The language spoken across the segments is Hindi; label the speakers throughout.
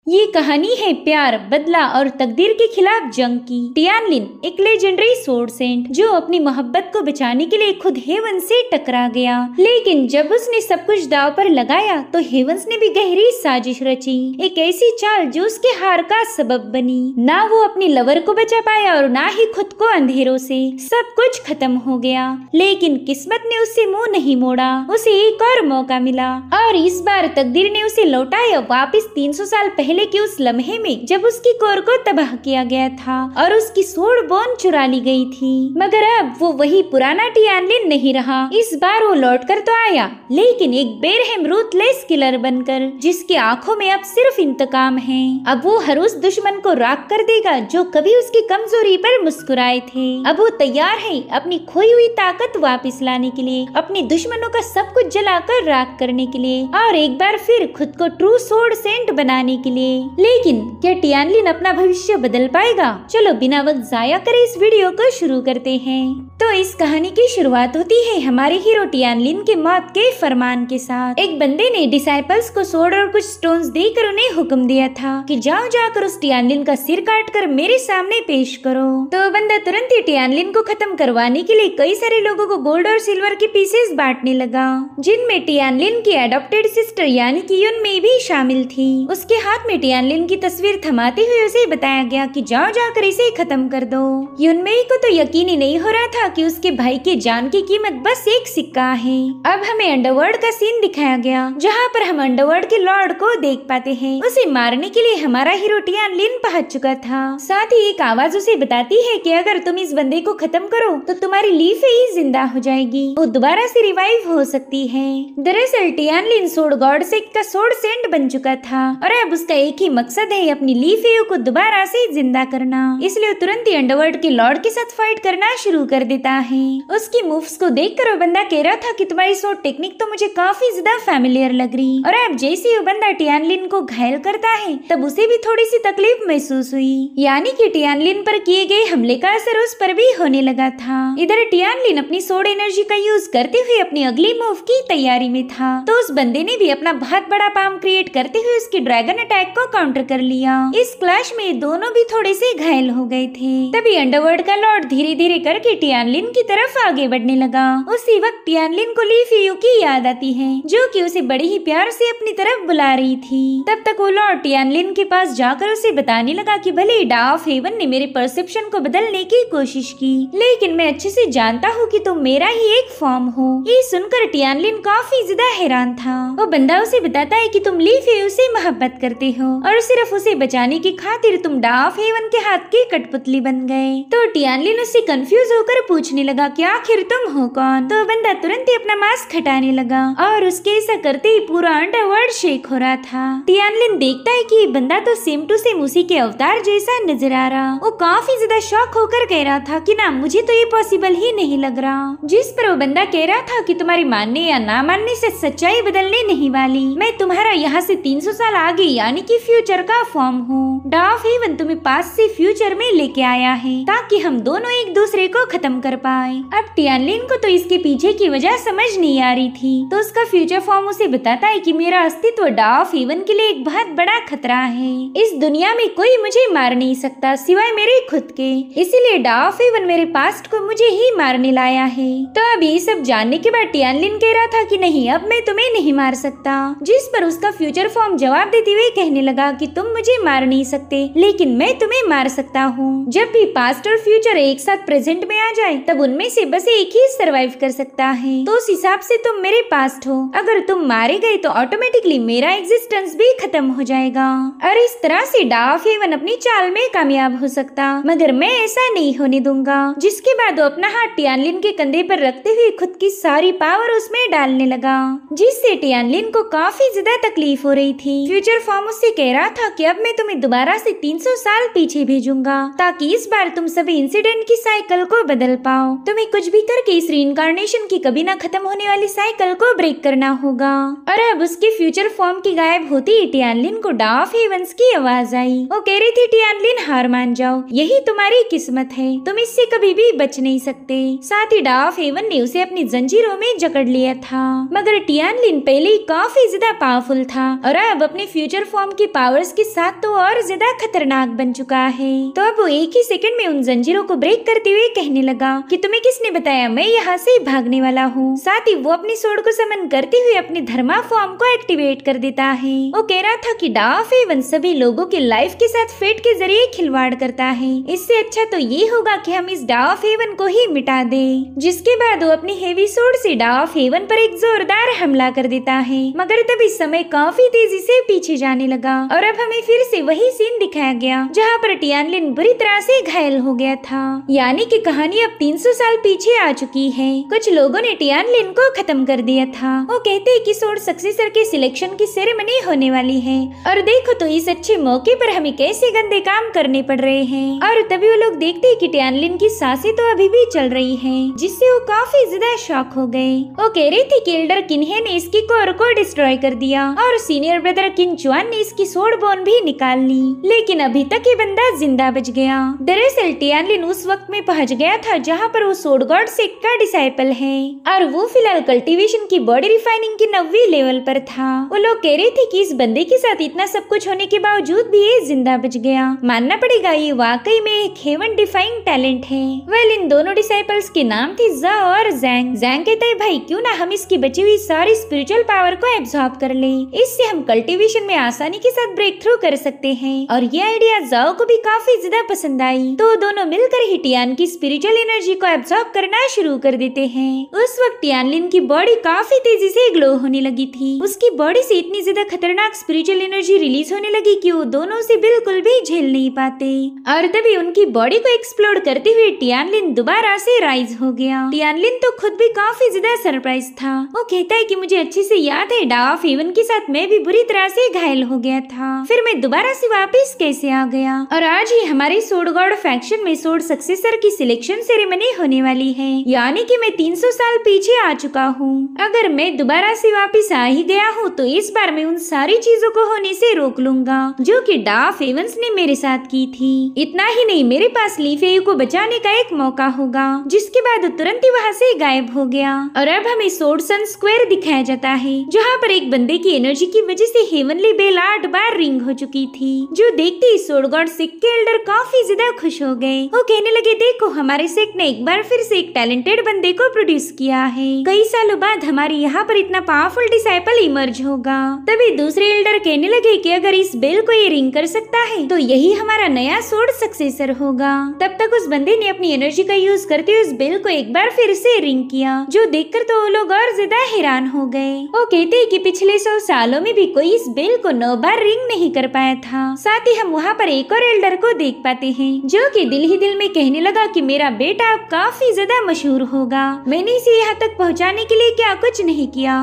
Speaker 1: ये कहानी है प्यार, बदला और तकदीर के खिलाफ जंग की। टियानलिन एक लेजेंडरी सोर्ड सेंट जो अपनी मोहब्बत को बचाने के लिए खुद हेवन से टकरा गया, लेकिन जब उसने सब कुछ दांव पर लगाया तो हेवंस ने भी गहरी साजिश रची, एक ऐसी चाल जो उसके हार का सबब बनी। ना वो अपनी लवर को बचा पाया और ना ही खुद को अंधेरों से। सब कुछ खत्म हो गया, लेकिन किस्मत ने उससे मुंह नहीं मोड़ा। उसे एक और मौका मिला और इस बार तकदीर ने उसे लौटाया वापस 300 साल पहले के उस लम्हे में जब उसकी कोर को तबाह किया गया था और उसकी सोड बोन चुरा ली गई थी। मगर अब वो वही पुराना टियानलिन नहीं रहा। इस बार वो लौटकर तो आया, लेकिन एक बेरहम रूथलेस किलर बनकर, जिसकी आंखों में अब सिर्फ इंतकाम है। अब वो हर उस दुश्मन को राख कर देगा जो कभी उसकी कमजोरी पर मुस्कुराए थे। अब वो तैयार है अपनी खोई हुई ताकत वापस लाने के लिए, अपने दुश्मनों का सब कुछ जलाकर राख करने के लिए और एक बार फिर खुद को ट्रू सोर्ड सेंट बनाने के लिए। लेकिन क्या टियानलिन अपना भविष्य बदल पाएगा? चलो बिना वक्त जाया करे इस वीडियो को शुरू करते हैं। तो इस कहानी की शुरुआत होती है हमारे हीरो टियानलिन के मौत के फरमान के साथ। एक बंदे ने डिसाइपल्स को सोड और कुछ स्टोन्स देकर उन्हें हुक्म दिया था कि जाओ जाकर उस टियानलिन का सिर काट कर मेरे सामने पेश करो। तो बंदा तुरंत ही टियानलिन को खत्म करवाने के लिए कई सारे लोगों को गोल्ड और सिल्वर के पीसेस बांटने लगा, जिनमें टियानलिन की एडॉप्टेड सिस्टर यानी कि युनमेई भी शामिल थी। उसके हाथ में टियानलिन की तस्वीर थमाते हुए उसे बताया गया कि जाओ जाकर इसे खत्म कर दो। युनमेई को तो यकीन ही नहीं हो रहा था कि उसके भाई के जान की कीमत बस एक सिक्का है। अब हमें अंडरवर्ल्ड का सीन दिखाया गया, जहाँ पर हम अंडरवर्ल्ड के लॉर्ड को देख पाते हैं। उसे मारने के लिए हमारा हीरो टियानलिन पहुंच चुका था। साथ ही एक आवाज उसे बताती है कि अगर तुम इस बंदे को खत्म करो तो तुम्हारी ली फेई जिंदा हो जाएगी, वो दोबारा से रिवाइव हो सकती है। दरअसल टियानलिन सोड गॉड सेक्ट का सोड सेंट बन चुका था और अब उसका एक ही मकसद है अपनी ली फेई को दोबारा से जिंदा करना। इसलिए तुरंत ही अंडरवर्ल्ड के लॉर्ड के साथ फाइट करना शुरू कर देता है। उसकी मूव्स को देखकर वो बंदा कह रहा था कि तुम्हारी सोड टेक्निक तो मुझे काफी ज्यादा फैमिलियर लग रही। और अब जैसे वो बंदा टियानलिन को घायल करता है तब उसे भी थोड़ी सी तकलीफ महसूस हुई, यानी कि टियानलिन पर किए गए हमले का असर उस पर भी होने लगा था। इधर टियानलिन अपनी सोड एनर्जी का यूज करते हुए अपनी अगली मूव की तैयारी में था, तो उस बंदे ने भी अपना बहुत बड़ा पाम क्रिएट करते हुए उसकी ड्रैगन अटैक को काउंटर कर लिया। इस क्लैश में दोनों भी थोड़े से घायल हो गए थे। तभी अंडरवर्ल्ड का लॉर्ड धीरे धीरे करके टियानलिन की तरफ आगे बढ़ने लगा। उसी वक्त टियानलिन को ली फेई की याद आती है, जो कि उसे बड़े ही प्यार से अपनी तरफ बुला रही थी। तब तक वो लॉर्ड टियानलिन के पास जाकर उसे बताने लगा कि भले ही डा ऑफ हेवन ने मेरे परसेप्शन को बदलने की कोशिश की, लेकिन मैं अच्छे से जानता हूँ कि तुम मेरा ही एक फॉर्म हो। ये सुनकर टियानलिन काफी ज्यादा हैरान था। वो बंदा उसे बताता है कि तुम ली फेई से मोहब्बत करते हो और सिर्फ उसे बचाने की खातिर तुम डा ऑफ हेवन के हाथ की कठपुतली बन गए। तो टियानलिन उससे कंफ्यूज होकर पूछने लगा कि आखिर तुम हो कौन? तो बंदा तुरंत ही अपना मास्क हटाने लगा और उसके ऐसा करते ही पूरा अंडरवर्ल्ड शेक हो रहा था। टियानलिन देखता है कि बंदा तो सेम टू सेम उसी के अवतार जैसा नजर आ रहा। वो काफी ज्यादा शॉक होकर कह रहा था कि ना, मुझे तो ये पॉसिबल ही नहीं लग रहा। जिस पर वो बंदा कह रहा था कि तुम्हारे मानने या ना मानने से सच्चाई बदलने नहीं वाली। मैं तुम्हारा यहाँ से 300 साल आगे यानी कि फ्यूचर का फॉर्म हूँ। डा ऑफ हेवन तुम्हें पास्ट से फ्यूचर में लेके आया है ताकि हम दोनों एक दूसरे को खत्म कर पाए। अब टियानलिन को तो इसके पीछे की वजह समझ नहीं आ रही थी, तो उसका फ्यूचर फॉर्म उसे बताता है कि मेरा अस्तित्व डा ऑफ हेवन के लिए एक बहुत बड़ा खतरा है। इस दुनिया में कोई मुझे मार नहीं सकता सिवाय मेरे खुद के, इसीलिए डा ऑफ हेवन मेरे पास्ट को मुझे ही मारने लाया है। तो अब ये सब जानने के बाद टियानलिन कह रहा था कि नहीं, अब मैं तुम्हें नहीं मार सकता। जिस पर उसका फ्यूचर फॉर्म जवाब देते हुए कहने लगा कि तुम मुझे मार नहीं सकते, लेकिन मैं तुम्हें मार सकता हूँ। जब भी पास्ट और फ्यूचर एक साथ प्रेजेंट में आ जाए तब उनमें से बस एक ही सरवाइव कर सकता है। तो उस हिसाब से तुम मेरे पास्ट हो, अगर तुम मारे गए तो ऑटोमेटिकली मेरा एग्जिस्टेंस भी खत्म हो जाएगा। और इस तरह से डा ऑफ हेवन अपनी चाल में कामयाब हो सकता, मगर मैं ऐसा नहीं होने दूंगा। जिसके बाद वो अपना हाथ टियानलिन के कंधे पर रखते हुए खुद की सारी पावर उसमें डालने लगा, जिससे टियानलिन को काफी ज्यादा तकलीफ हो रही थी। फ्यूचर फॉर्म उससे कह रहा था कि अब मैं तुम्हें दोबारा से 300 साल पीछे भेजूंगा ताकि इस बार तुम सभी इंसिडेंट की साइकिल को बदल पाओ। तुम्हें कुछ भी करके इस रीइंकार्नेशन की कभी ना खत्म होने वाली साइकिल को ब्रेक करना होगा। और अब उसके फ्यूचर फॉर्म की गायब होती ही टियानलिन को डा ऑफ हेवंस की आवाज आई। वो कह रही थी, टियानलिन हार मान जाओ, यही तुम्हारी किस्मत है, तुम इससे कभी भी बच नहीं सकते। साथ ही डा ऑफ हेवन ने उसे अपनी जंजीरों में जकड़ लिया था, मगर टियानलिन पहले ही काफी ज्यादा पावरफुल था और अब अपने फ्यूचर फॉर्म की पावर्स के साथ तो और ज्यादा खतरनाक बन चुका है। तो अब वो एक ही सेकंड में उन जंजीरों को ब्रेक करते हुए कहने लगा कि तुम्हें किसने बताया मैं यहाँ से भागने वाला हूँ। साथ ही वो अपनी सोर्ड को समन करते हुए अपनी धर्मा फॉर्म को एक्टिवेट कर देता है। वो कह रहा था कि डार्क हेवन सभी लोगों के लाइफ के साथ फेट के जरिए खिलवाड़ करता है। इससे अच्छा तो ये होगा कि हम इस डार्क हेवन को ही मिटा दें। जिसके बाद वो अपनी हेवी सोर्ड से डार्क हेवन पर एक जोरदार हमला कर देता है। मगर तभी समय काफी तेजी से पीछे जाने लगा और अब हमें फिर से वही सीन दिखाया गया जहाँ पर टियानलिन बुरी तरह से घायल हो गया था। यानी कि कहानी अब 300 साल पीछे आ चुकी है। कुछ लोगों ने टियानलिन को खत्म कर दिया था। वो कहते हैं कि सोर्ड सक्सेसर के सिलेक्शन की सेरेमनी होने वाली है और देखो तो इस अच्छे मौके पर हमें कैसे गंदे काम करने पड़ रहे हैं। और तभी वो लोग देखते हैं कि टियानलिन की सांसें तो अभी भी चल रही हैं, जिससे वो काफी ज्यादा शॉक हो गए। वो कह रही थी कि एल्डर किन्हे ने इसकी कोर को डिस्ट्रॉय कर दिया और सीनियर ब्रदर किनचुआन ने इसकी सोर्ड बोन भी निकाल ली, लेकिन अभी तक ये बंदा जिंदा बच गया। दरअसल टियानलिन उस वक्त में पहुंच गया था जहाँ पर वो सोर्ड गॉड सेक का डिसाइपल है और वो फिलहाल कल्टीवेशन की बॉडी रिफाइनिंग की 9वीं लेवल पर था। वो लोग कह रहे थे कि इस बंदे के साथ इतना सब कुछ होने के बावजूद भी ये जिंदा बच गया। मानना पड़ेगा ये वाकई में एक हेवन डिफाइंग टैलेंट है। वेल इन दोनों डिसाइपल्स के नाम थे जा और जैंग। जैंग कहता है भाई क्यों ना हम इसकी बची हुई सारी स्पिरिचुअल पावर को एब्जॉर्ब कर ले, इससे हम कल्टीवेशन में आसानी के साथ ब्रेक थ्रू कर सकते हैं। और ये आइडिया जाओ को भी काफी ज्यादा पसंद आई, तो दोनों मिलकर ही टियान की स्पिरिचुअल एनर्जी को एब्जॉर्ब करना शुरू कर देते हैं। उस वक्त टियानलिन की बॉडी काफी तेजी से ग्लो होने लगी थी। उसकी बॉडी से इतनी ज्यादा खतरनाक स्पिरिचुअल एनर्जी रिलीज होने लगी कि वो दोनों से बिल्कुल भी झेल नहीं पाते। और तभी उनकी बॉडी को एक्सप्लोड करते हुए टियानलिन दोबारा से राइज हो गया। टियानलिन तो खुद भी काफी ज्यादा सरप्राइज था। वो कहता है कि मुझे अच्छे से याद है डार्क हेवन के साथ मैं भी बुरी तरह से घायल हो गया था, फिर मैं दोबारा से वापस कैसे आ गया। और आज ही हमारे सोर्ड गॉड फैक्शन में सोर्ड सक्सेसर की सिलेक्शन सेरेमनी होने वाली है, यानी कि मैं 300 साल पीछे आ चुका हूँ। अगर मैं दोबारा से वापस आ ही गया हूँ तो इस बार मैं उन सारी चीजों को होने से रोक लूंगा जो कि डार्क हेवंस ने मेरे साथ की थी। इतना ही नहीं, मेरे पास ली फेयू को बचाने का एक मौका होगा। जिसके बाद तुरंत ही वहाँ से गायब हो गया। और अब हमें सोर्ड सन स्क्वायर दिखाया जाता है जहाँ पर एक बंदे की एनर्जी की वजह से हेवनली बेल 8 बार रिंग हो चुकी थी, जो देखते ही सोर्ड गॉड सेक के एल्डर काफी ज्यादा खुश हो गए। वो कहने लगे देखो हमारे सेक ने एक बार फिर से एक टैलेंटेड बंदे को प्रोड्यूस किया है। कई सालों बाद हमारे यहाँ पर इतना पावरफुल डिसाइपल इमर्ज होगा। तभी दूसरे एल्डर कहने लगे कि अगर इस बेल को ये रिंग कर सकता है तो यही हमारा नया सोर्ड सक्सेसर होगा। तब तक उस बंदे ने अपनी एनर्जी का यूज करते हुए उस बेल को एक बार फिर से रिंग किया, जो देखकर तो वो लोग और ज्यादा हैरान हो गए। वो कहते हैं कि पिछले 100 सालों में भी कोई इस बेल को 9 बार रिंग नहीं कर पाया था। साथ ही हम वहाँ पर एक और एल्डर को देख पाते हैं जो कि दिल ही दिल में कहने लगा कि मेरा बेटा अब काफी ज्यादा मशहूर होगा। मैंने इसे यहाँ तक पहुँचाने के लिए क्या कुछ नहीं किया।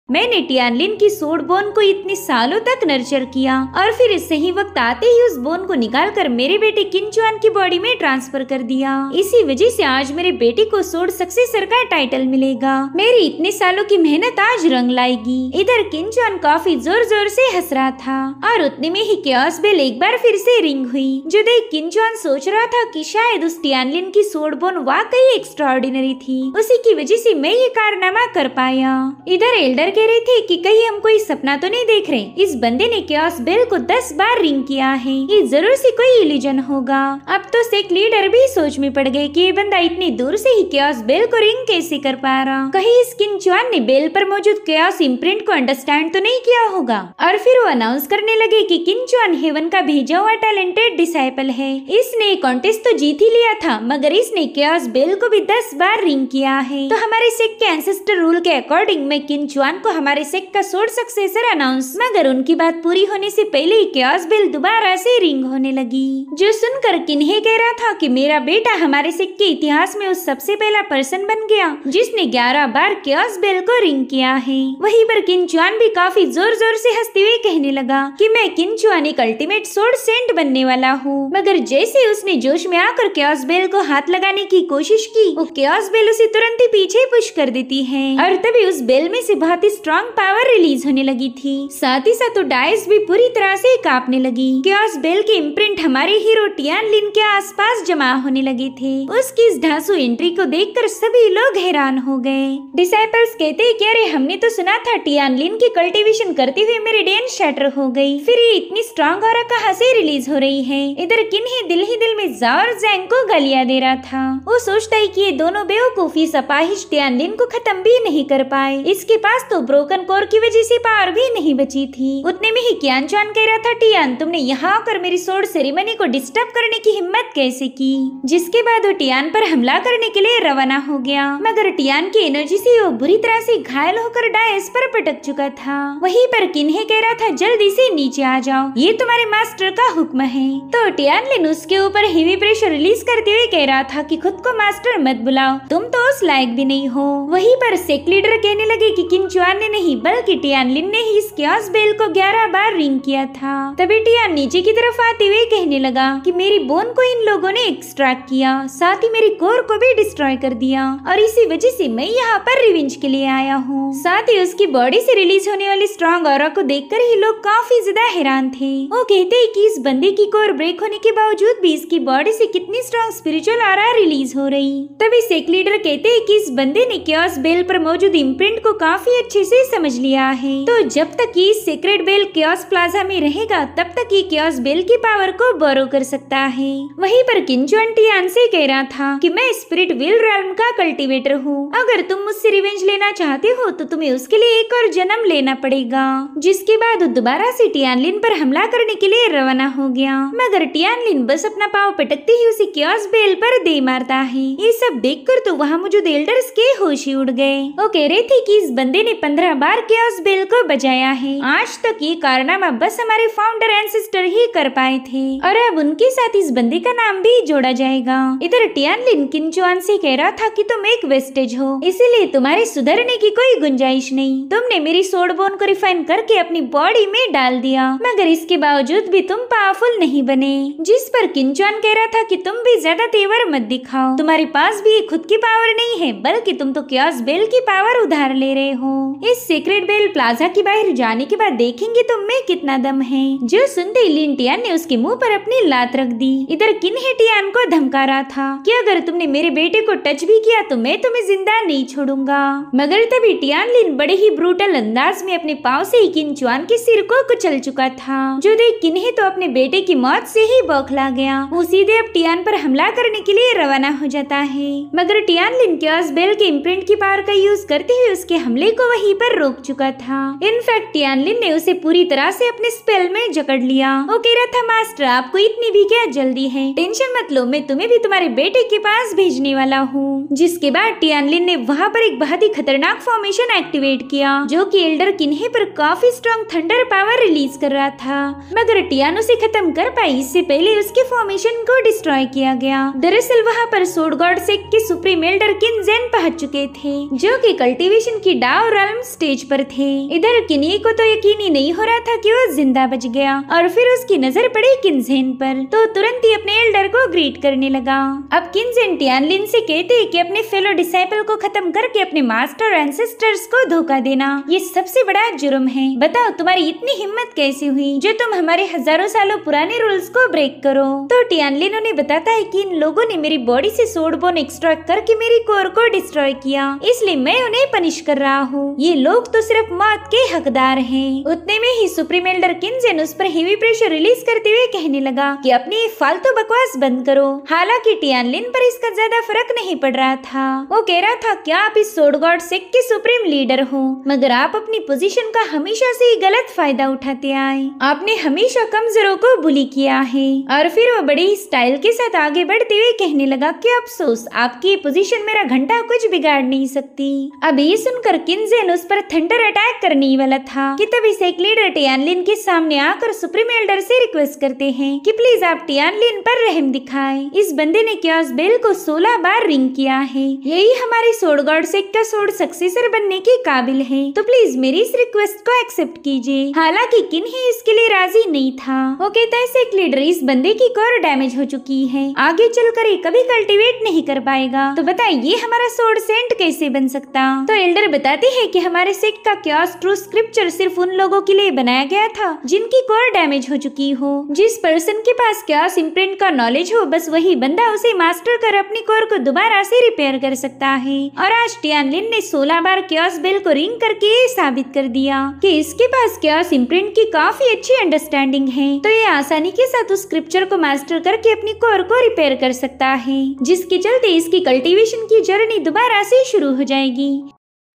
Speaker 1: मैंने टियानलिन की सोर्ड बोन को इतने सालों तक नर्चर किया और फिर सही वक्त आते ही उस बोन को निकालकर मेरे बेटे किनचुआन की बॉडी में ट्रांसफर कर दिया। इसी वजह से आज मेरे बेटे को सोर्ड सक्सेसर का टाइटल मिलेगा। मेरी इतने सालों की मेहनत आज रंग लाएगी। इधर किनचुआन काफी जोर जोर से हंस रहा था और उतने में ही केओस बेल एक बार फिर से रिंग हुई, जो देख किनचुआन सोच रहा था कि शायद उस टियानलिन की सोर्ड बोन वाकई एक्स्ट्राऑर्डिनरी थी, उसी की वजह से मैं ये कारनामा कर पाया। इधर एल्डर कह रहे थे कि कहीं हम कोई सपना तो नहीं देख रहे। इस बंदे ने केओस बेल को 10 बार रिंग किया है, ये जरूर से कोई इल्यूजन होगा। अब तो सेक लीडर भी सोच में पड़ गए कि ये बंदा इतनी दूर से ही केओस बेल को रिंग कैसे कर पा रहा। कहीं इस किनचुआन ने बेल पर मौजूद केओस इम्प्रिंट को अंडरस्टैंड तो नहीं किया होगा। और फिर वो अनाउंस करने लगे कि किनचुआन हेवन का भेजा हुआ टैलेंटेड डिसाइपल है। इसने कॉन्टेस्ट तो जीत ही लिया था, मगर इसने केओस बेल को भी 10 बार रिंग किया है। तो हमारे सेक के एंसेस्टर रूल के अकॉर्डिंग मैं किनचुआन को हमारे सेक का सोर्ड सक्सेसर अनाउंस। मगर उनकी बात पूरी होने से पहले ही केओस बेल दोबारा से रिंग होने लगी, जो सुनकर किन्हे कह रहा था कि मेरा बेटा हमारे सेक के इतिहास में उस सबसे पहला पर्सन बन गया जिसने 11 बार केओस बेल को रिंग किया है। वहीं पर किनचुआन भी काफी जोर जोर से हंसते हुए कहने लगा कि मैं किनचुआन एक अल्टीमेट सोर्ड सेंट बनने वाला हूँ। मगर जैसे उसने जोश में आकर केओस बेल को हाथ लगाने की कोशिश की, वो केओस बेल उसे तुरंत ही पीछे पुश कर देती है और तभी उस बेल में से बहुत ही स्ट्रॉन्ग पावर रिलीज होने लगी थी। साथ ही साथ डायस भी पूरी तरह से कांपने लगी। क्योस बेल के इम्प्रिंट हमारे हीरो टियानलिन के आसपास जमा होने लगे थे। उसकी इस धांसू एंट्री को देखकर सभी लोग हैरान हो गए। डिसाइपल्स कहते हैं कि अरे हमने तो सुना था टियानलिन की कल्टीवेशन करते हुए मेरिडियन शैटर हो गई, फिर ये इतनी स्ट्रॉन्ग ऑरा कहाँ से रिलीज हो रही है। इधर किन्ही दिल ही दिल में जा और जैंग को गालियां दे रहा था। वो सोचता है कि ये दोनों बेवकूफी अपाहिज टियानलिन को खत्म भी नहीं कर पाए। इसके पास तो ब्रोकन कोर की वजह से पावर भी नहीं बची थी। उतने में ही कियान चान कह रहा था, टियान तुमने यहाँ आकर मेरी सोर्ड सेरेमनी को डिस्टर्ब करने की हिम्मत कैसे की। जिसके बाद वो टियान पर हमला करने के लिए रवाना हो गया, मगर टियान की एनर्जी से वो बुरी तरह से घायल होकर डायस पर पटक चुका था। वहीं पर किन्हे कह रहा था, जल्दी से नीचे आ जाओ, ये तुम्हारे मास्टर का हुक्म है। तो टियानलिन उसके ऊपर हेवी प्रेशर रिलीज करते हुए कह रहा था कि खुद को मास्टर मत बुलाओ, तुम तो उस लायक भी नहीं हो। वहीं पर सेक लीडर कहने लगे कि किंचुआन ने नहीं बल्कि टियानलिन ने ही इस क्योस बेल को 11 बार रिंग किया था। तभी टियान नीचे की तरफ आते हुए कहने लगा कि मेरी बोन को इन लोगों ने एक्सट्रैक्ट किया, साथ ही मेरी कोर को भी डिस्ट्रॉय कर दिया और इसी वजह से मैं यहाँ पर रिवेंज के लिए आया हूँ। साथ ही उसकी बॉडी से रिलीज होने वाली स्ट्रॉन्ग ऑरा को देखकर ही लोग काफी ज्यादा हैरान थे। वो कहते हैं कि इस बंदे की कोर ब्रेक होने के बावजूद भी इसकी बॉडी से कितनी स्ट्रॉन्ग स्पिरिचुअल ऑरा रिलीज हो रही। तभी सेक लीडर कहते हैं कि इस बंदे ने क्योस बेल पर मौजूद इम्प्रिंट को काफी अच्छे से समझ लिया है, तो जब तक ये सीक्रेट बेल क्योस प्लाजा में रहेगा तब तक ये क्योस बेल की पावर को बोरो कर सकता है। वहीं पर किंचुआन टियान से कह रहा था कि मैं स्पिरिट विल रेल्म का कल्टीवेटर हूँ, अगर तुम मुझसे रिवेंज लेना चाहते हो तो तुम्हें उसके लिए एक और जन्म लेना पड़ेगा। जिसके बाद दोबारा से टियानलिन पर हमला करने के लिए रवाना हो गया, मगर टियानलिन बस अपना पाँव पटकते ही उसे क्योस बेल पर दे मारता है। ये सब देखकर तो वहाँ मौजूद एल्डर्स के होश ही उड़ गए। वो कह रहे थे कि इस बंदे ने 15 बार क्योस बेल को बजाया है, आज तक ये कारनामा बस हमारे फाउंडर एंसेस्टर ही कर पाए थे और अब उनके साथ इस बंदे का नाम भी जोड़ा जाएगा। इधर टियानलिन किंचुआन से कह रहा था कि तुम एक वेस्टेज हो, इसीलिए तुम्हारे सुधरने की कोई गुंजाइश नहीं। तुमने मेरी सोड बोन को रिफाइन करके अपनी बॉडी में डाल दिया, मगर इसके बावजूद भी तुम पावरफुल नहीं बने। जिस पर किंचुआन कह रहा था कि तुम भी ज्यादा तेवर मत दिखाओ, तुम्हारे पास भी खुद की पावर नहीं है, बल्कि तुम तो क्योस बेल की पावर उधार ले रहे हो। इस सीक्रेट बेल प्लाजा के बाहर जाने के बाद देखेंगे तुम में कितना दम है। जो सुनते ही लिन टियान ने उसके मुंह पर अपनी लात रख दी। इधर किन्हे टियान को धमका रहा था कि अगर तुमने मेरे बेटे को टच भी किया तो मैं तुम्हें जिंदा नहीं छोड़ूंगा, मगर तभी टियानलिन बड़े ही ब्रूटल अंदाज में अपने पाँव से ही किंचुआन के सिर को कुचल चुका था। जो देख किन्हे तो अपने बेटे की मौत से ही बौखला गया। वो सीधे अब टियान पर हमला करने के लिए रवाना हो जाता है, मगर टियानलिन क्योस बेल के इम्प्रिंट की पावर का यूज करते हुए उसके हमले को वहीं पर रोक चुका था। इनफैक्ट टियानलिन ने उसे पूरी तरह से अपने स्पेल में जकड़ लिया। वो कह रहा था, मास्टर आपको इतनी भी क्या जल्दी है, टेंशन मत लो, मैं तुम्हें भी तुम्हारे बेटे के पास भेजने वाला हूँ। जिसके बाद टियानलिन ने वहाँ पर एक बहुत ही खतरनाक फॉर्मेशन एक्टिवेट किया, जो कि एल्डर किन्हे पर काफी स्ट्रॉन्ग थंडर पावर रिलीज कर रहा था, मगर टियान उसे खत्म कर पाई इससे पहले उसके फॉर्मेशन को डिस्ट्रॉय किया गया। दरअसल वहाँ पर सोड गॉड सेक के सुप्रीम एल्डर किनजेन पहुंच चुके थे, जो कि कल्टीवेशन की डाओ रेल्म स्टेज पर थे। इधर किन्ही को तो यकीन ही नहीं हो रहा था कि वो जिंदा बच गया, और फिर उसकी नजर पड़ी किनजेन पर, तो तुरंत ही अपने एल्डर को ग्रीट करने लगा। अब किनजेन टियानलिन से कहते हैं कि अपने फेलो डिसाइपल को खत्म करके अपने मास्टर एंसेस्टर्स को धोखा देना ये सबसे बड़ा जुर्म है। बताओ तुम्हारी इतनी हिम्मत कैसे हुई जो तुम हमारे हजारों सालों पुराने रूल्स को ब्रेक करो। तो टियानलिन उन्हें बताता है कि इन लोगों ने मेरी बॉडी से सोड बोन एक्सट्रैक्ट करके मेरी कोर को डिस्ट्रॉय किया, इसलिए मैं उन्हें पनिश कर रहा हूँ। ये लोग तो सिर्फ मौत के हकदार हैं। उतने में ही सुप्रीम एल्डर किनजेन उस पर हेवी प्रेशर रिलीज करते हुए कहने लगा कि अपनी फालतू बकवास बंद करो। हालांकि टियानलिन पर इसका ज्यादा फर्क नहीं पड़ रहा था। वो कह रहा था, क्या आप इस सोड गॉड सेक के सुप्रीम लीडर हो, मगर आप अपनी पोजीशन का हमेशा से ही गलत फायदा उठाते आए। आपने हमेशा कमजोरों को बुली किया है। और फिर वो बड़े ही स्टाइल के साथ आगे बढ़ते हुए कहने लगा कि अफसोस, आपकी पोजीशन मेरा घंटा कुछ बिगाड़ नहीं सकती। अब ये सुनकर किनजेन उस पर थंडर अटैक करने वाला था कि तभी सेक लीडर टियानलिन के सामने आकर सुप्रीम एल्डर से रिक्वेस्ट करते हैं कि प्लीज आप टियानलिन पर रहम दिखाएं। इस बंदे ने क्योस बेल को 16 बार रिंग किया है, यही हमारे सोड गॉड सेक का सोड सक्सेसर बनने के काबिल है, तो प्लीज मेरी इस रिक्वेस्ट को एक्सेप्ट कीजिए। हालांकि किन्ही इसके लिए राजी नहीं था। वो कहता है, सेक लीडर इस बंदे की कोर डैमेज हो चुकी है, आगे चलकर ये कभी कल्टीवेट नहीं कर पाएगा, तो बताइए हमारा सोड सेंट कैसे बन सकता। तो एल्डर बताते हैं कि हमारे सेट का क्यास ट्रू स्क्रिप्चर सिर्फ उन लोगों के लिए बनाया गया था जिनकी कोर डैमेज हो चुकी हो। जिस पर्सन के पास क्यास इम्प्रिंट का नॉलेज हो, बस वही बंदा उसे मास्टर कर अपनी कोर को दोबारा से रिपेयर कर सकता है। और आज टियानलिन ने 16 बार क्यास बेल को रिंग करके ये साबित कर दिया कि इसके पास क्यास इम्प्रिंट की काफी अच्छी अंडरस्टैंडिंग है, तो ये आसानी के साथ उस स्क्रिप्चर को मास्टर करके अपनी कोर को रिपेयर कर सकता है, जिसके चलते इसकी कल्टीवेशन की जर्नी दोबारा से शुरू हो जाएगी।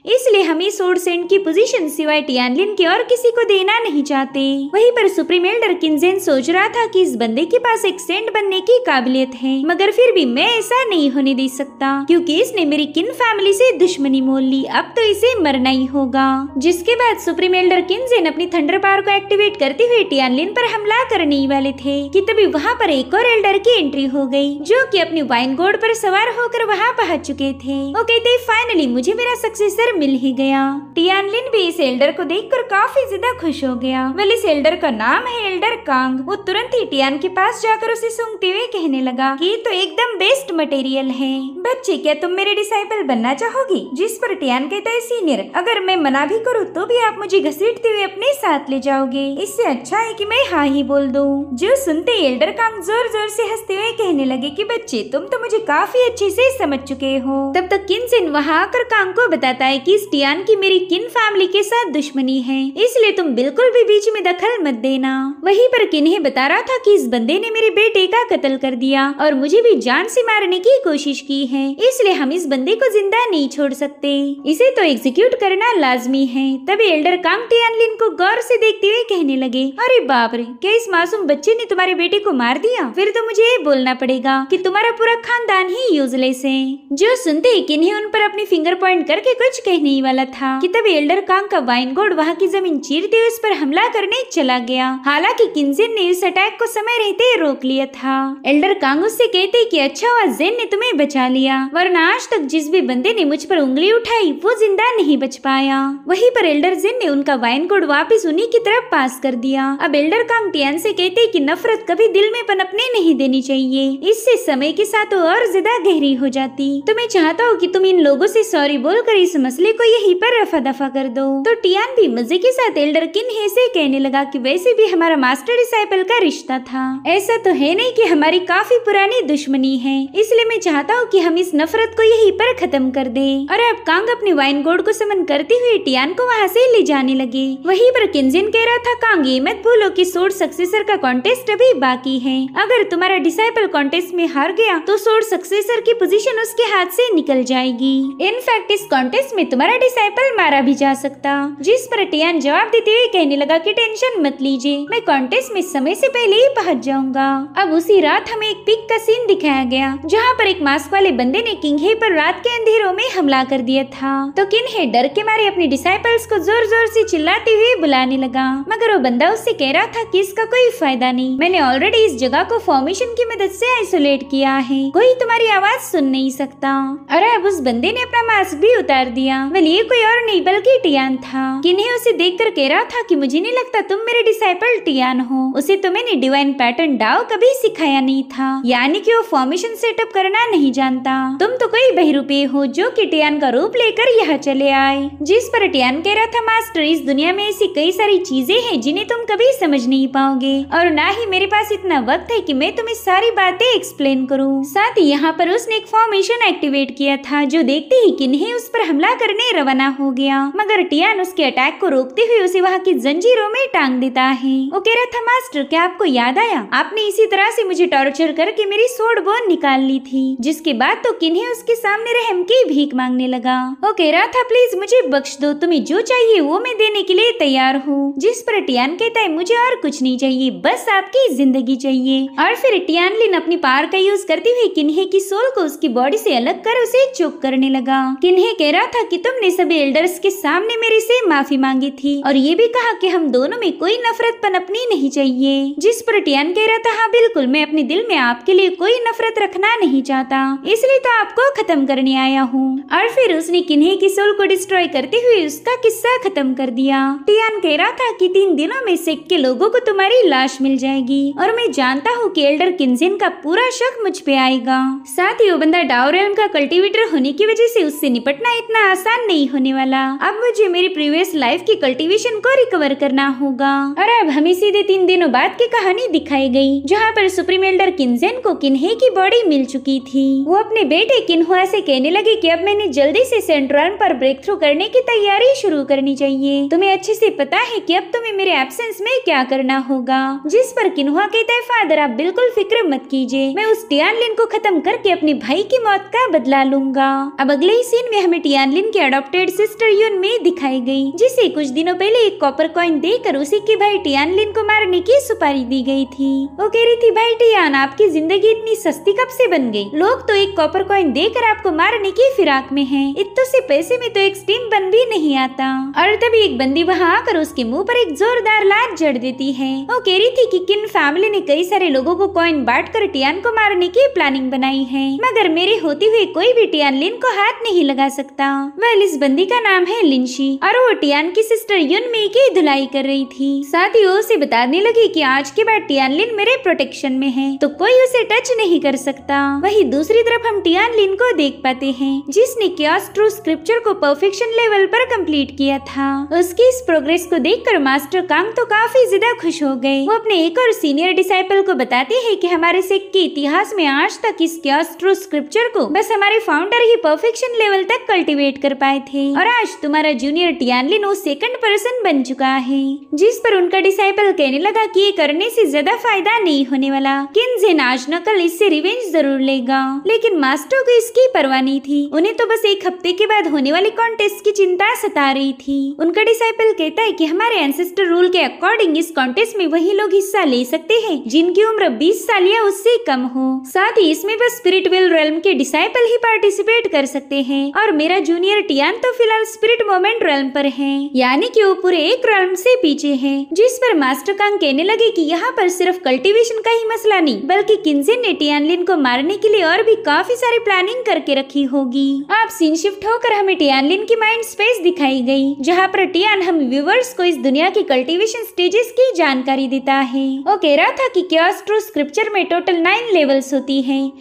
Speaker 1: इसलिए हम इस सोर्ड सेंट की पोजीशन सिवाय टियानलिन के और किसी को देना नहीं चाहते। वहीं पर सुप्रीम एल्डर किन्जेन सोच रहा था कि इस बंदे के पास एक सेंट बनने की काबिलियत है, मगर फिर भी मैं ऐसा नहीं होने दे सकता क्योंकि इसने मेरी किन फैमिली से दुश्मनी मोल ली। अब तो इसे मरना ही होगा। जिसके बाद सुप्रीम एल्डर किन्जेन अपनी थंडर पावर को एक्टिवेट करते हुए टियानलिन पर हमला करने ही वाले थे कि तभी वहाँ पर एक और एल्डर की एंट्री हो गई, जो कि अपनी वाइन गोड पर सवार होकर वहाँ पहुँच चुके थे। वो कहते फाइनली मुझे मेरा सक्सेसर मिल ही गया। टियानलिन भी इस एल्डर को देखकर काफी ज्यादा खुश हो गया। वेल, इस एल्डर का नाम है एल्डर कांग। वो तुरंत ही टियान के पास जाकर उसे सूंघते हुए कहने लगा कि ये तो एकदम बेस्ट मटेरियल है। बच्चे, क्या तुम मेरे डिसाइपल बनना चाहोगी? जिस पर टियान कहता है सीनियर, अगर मैं मना भी करूँ तो भी आप मुझे घसीटते हुए अपने साथ ले जाओगे। इससे अच्छा है कि मैं हाँ ही बोल दूं। जो सुनते एल्डर कांग जोर जोर से हंसते हुए कहने लगे कि बच्चे, तुम तो मुझे काफी अच्छे से समझ चुके हो। तब तक किन्जेन वहाँ आकर कांग को बताता है कि टियान की मेरी किन फैमिली के साथ दुश्मनी है, इसलिए तुम बिल्कुल भी बीच में दखल मत देना। वहीं पर किन्हे बता रहा था कि इस बंदे ने मेरे बेटे का कत्ल कर दिया और मुझे भी जान से मारने की कोशिश की है, इसलिए हम इस बंदे को जिंदा नहीं छोड़ सकते, इसे तो एग्जीक्यूट करना लाजमी है। तभी एल्डर कांग टियानलिन को गौर से देखते हुए कहने लगे, अरे बाप रे, क्या इस मासूम बच्चे ने तुम्हारे बेटे को मार दिया? फिर तो मुझे ये बोलना पड़ेगा कि तुम्हारा पूरा खानदान ही यूजलेस है। जो सुनते ही किन्हे उन पर अपनी फिंगर पॉइंट करके कुछ कहने वाला था कि तभी एल्डर कांग का वाइन गोड वहाँ की जमीन चीरते हुए उस पर हमला करने चला गया। हालांकि किन्जेन ने इस अटैक को समय रहते रोक लिया था। एल्डर कांग उससे कहते कि अच्छा हुआ जेन ने तुम्हें बचा लिया, वरना आज तक जिस भी बंदे ने मुझ पर उंगली उठाई वो जिंदा नहीं बच पाया। वहीं पर एल्डर जेन ने उनका वाइन गोड वापिस उन्हीं की तरफ पास कर दिया। अब एल्डर कांग टियान से कहते कि नफरत कभी दिल में पनपने नहीं देनी चाहिए, इससे समय के साथ और ज्यादा गहरी हो जाती। तो मैं चाहता हूँ कि तुम इन लोगों से सॉरी बोलकर इस मसले को यहीं पर रफा दफा कर दो। तो टियान भी मजे के साथ एल्डर किन्हे से कहने लगा कि वैसे भी हमारा मास्टर डिसाइपल का रिश्ता था, ऐसा तो है नहीं कि हमारी काफी पुरानी दुश्मनी है, इसलिए मैं चाहता हूँ कि हम इस नफरत को यहीं पर खत्म कर दें। और अब कांग अपने वाइन गोड को समन करते हुए टियान को वहाँ से ले जाने लगे। वहीं पर किन्जेन कह रहा था, कांग ये मत भूलो कि सोर्ड सक्सेसर का कॉन्टेस्ट अभी बाकी है। अगर तुम्हारा डिसाइपल कॉन्टेस्ट में हार गया तो सोर्ड सक्सेसर की पोजीशन उसके हाथ से निकल जाएगी। इनफैक्ट इस कॉन्टेस्ट में तुम्हारा डिसाइपल मारा भी जा सकता। जिस पर टियान जवाब देते हुए कहने लगा कि टेंशन मत लीजिए, मैं कॉन्टेस्ट में समय से पहले ही पहुंच जाऊंगा। अब उसी रात हमें एक पिक का सीन दिखाया गया जहां पर एक मास्क वाले बंदे ने किन्हे पर रात के अंधेरों में हमला कर दिया था। तो किन्हे डर के मारे अपने डिसाइपल्स को जोर जोर से चिल्लाते हुए बुलाने लगा, मगर वो बंदा उससे कह रहा था कि इसका कोई फायदा नहीं, मैंने ऑलरेडी इस जगह को फॉर्मेशन की मदद से आइसोलेट किया है, कोई तुम्हारी आवाज सुन नहीं सकता। अरे अब उस बंदे ने अपना मास्क भी उतार दिया। वेल, ये कोई और नहीं बल्कि टियान था। किन्हे उसे देखकर कह रहा था कि मुझे नहीं लगता तुम मेरे डिसाइपल टियान हो, उसे तो मैंने डिवाइन पैटर्न डाओ कभी सिखाया नहीं था, यानी कि वो फॉर्मेशन सेटअप करना नहीं जानता। तुम तो कोई बहरूपे हो जो कि टियान का रूप लेकर यहाँ चले आए। जिस पर टियान कह रहा था, मास्टर इस दुनिया में ऐसी कई सारी चीजें हैं जिन्हें तुम कभी समझ नहीं पाओगे, और ना ही मेरे पास इतना वक्त है कि मैं तुम्हें सारी बातें एक्सप्लेन करूँ। साथ ही यहाँ पर उसने एक फॉर्मेशन एक्टिवेट किया था, जो देखते ही किन्हे उस पर हमला करने रवाना हो गया, मगर टियान उसके अटैक को रोकते हुए उसे वहाँ की जंजीरों में टांग देता है। वो कह रहा था, मास्टर क्या आपको याद आया, आपने इसी तरह से मुझे टॉर्चर करके मेरी सोड बोन निकाल ली थी। जिसके बाद तो किन्हे उसके सामने रहम की भीख मांगने लगा। वो कह रहा था, प्लीज मुझे बख्श दो, तुम्हें जो चाहिए वो मैं देने के लिए तैयार हूँ। जिस पर टियान कहता है, मुझे और कुछ नहीं चाहिए, बस आपकी जिंदगी चाहिए। और फिर टियानलिन अपनी पावर का यूज करते हुए किन्हे की सोल को उसकी बॉडी से अलग कर उसे चोक करने लगा। किन्हे कह रहा था कि तुमने सभी एल्डर्स के सामने मेरे से माफी मांगी थी और ये भी कहा कि हम दोनों में कोई नफरत पनपनी नहीं चाहिए। जिस पर टियान कह रहा था, हाँ बिल्कुल, मैं अपने दिल में आपके लिए कोई नफरत रखना नहीं चाहता, इसलिए तो आपको खत्म करने आया हूँ। और फिर उसने किन्हे की सोल को डिस्ट्रॉय करते हुए उसका किस्सा खत्म कर दिया। टियान कह रहा था कि 3 दिनों में सेक्ट के लोगों को तुम्हारी लाश मिल जाएगी, और मैं जानता हूँ कि एल्डर किन्जेन का पूरा शक मुझ पे आएगा। साथ ही वो बंदा डाओ रेल्म का कल्टीवेटर होने की वजह से उससे निपटना इतना आसान नहीं होने वाला। अब मुझे मेरी प्रीवियस लाइफ की कल्टीवेशन को रिकवर करना होगा। और अब हमें सीधे 3 दिनों बाद की कहानी दिखाई गई, जहाँ पर सुप्रीम एल्डर किन्जेन को किन्हे की बॉडी मिल चुकी थी। वो अपने बेटे किन्हुआ से कहने लगे कि अब मैंने जल्दी से सेंट्रल पर ब्रेक थ्रू करने की तैयारी शुरू करनी चाहिए। तुम्हें अच्छे से पता है कि अब तुम्हें मेरे एब्सेंस में क्या करना होगा। जिस पर किन्हुआ कहता है, फादर आप बिल्कुल फिक्र मत कीजिए, मैं उस टियानलिन को खत्म करके अपने भाई की मौत का बदला लूंगा। अब अगले ही सीन में हमें टियानलिन की अडॉप्टेड सिस्टर यून में दिखाई गई, जिसे कुछ दिनों पहले एक कॉपर कॉइन देकर उसी के भाई टियानलिन को मारने की सुपारी दी गई थी। वो कह रही थी, भाई टियान आपकी जिंदगी इतनी सस्ती कब से बन गई? लोग तो एक कॉपर कॉइन देकर आपको मारने की फिराक में हैं। इतने से पैसे में तो एक स्टीम बन भी नहीं आता। और तभी एक बंदी वहाँ आकर उसके मुंह पर एक जोरदार लात जड़ देती है। वो कह रही थी कि किन फैमिली ने कई सारे लोगों को कॉइन बांटकर टियान को मारने की प्लानिंग बनाई है, मगर मेरे होते हुए कोई भी टियानलिन को हाथ नहीं लगा सकता। वेल इस बंदी का नाम है लिंशी और वो टियान की सिस्टर युनमी की धुलाई कर रही थी। साथ ही वो उसे बताने लगी कि आज के बाद टियानलिन मेरे प्रोटेक्शन में है, तो कोई उसे टच नहीं कर सकता। वही दूसरी तरफ हम टियानलिन को देख पाते हैं, जिसने क्यास ट्रू स्क्रिप्चर को परफेक्शन लेवल पर कंप्लीट किया था। उसकी इस प्रोग्रेस को देखकर मास्टर कांग तो काफी ज्यादा खुश हो गए। वो अपने एक और सीनियर डिसाइपल को बताते हैं कि हमारे सिख के इतिहास में आज तक इस क्यास ट्रू स्क्रिप्चर को बस हमारे फाउंडर ही परफेक्शन लेवल तक कल्टीवेट कर पाए थे, और आज तुम्हारा जूनियर टियानलिन वो सेकंड पर्सन बन चुका है। जिस पर उनका डिसाइपल कहने लगा कि ये करने से ज्यादा फायदा नहीं होने वाला, किन्जेन आज न कल इससे रिवेंज जरूर लेगा। लेकिन मास्टर को इसकी परवाह नहीं थी, उन्हें तो बस एक हफ्ते के बाद होने वाले कॉन्टेस्ट की चिंता सता रही थी। उनका डिसाइपल कहता है कि हमारे एंसेस्टर रूल के अकॉर्डिंग इस कॉन्टेस्ट में वही लोग हिस्सा ले सकते हैं जिनकी उम्र 20 साल या उससे कम हो। साथ ही इसमें बस स्पिरिचुअल रेल्म के डिसाइपल ही पार्टिसिपेट कर सकते हैं, और मेरा जूनियर टियान तो फिलहाल स्पिरिट मोमेंट रेल्म पर है, यानी कि वो पूरे एक रेल्म से पीछे है। जिस पर मास्टर कांग कहने लगे कि यहाँ पर सिर्फ कल्टीवेशन का ही मसला नहीं, बल्कि किन्जेन ने टियानलिन को मारने के लिए और भी काफी सारी प्लानिंग करके रखी होगी। आप सीन शिफ्ट होकर हमें टियानलिन की माइंड स्पेस दिखाई गई, जहाँ पर टियान हम व्यूवर्स को इस दुनिया की कल्टीवेशन स्टेजेस की जानकारी देता है। वो कह रहा था कि क्यास ट्रू स्क्रिप्चर में टोटल 9 लेवल्स होती हैं,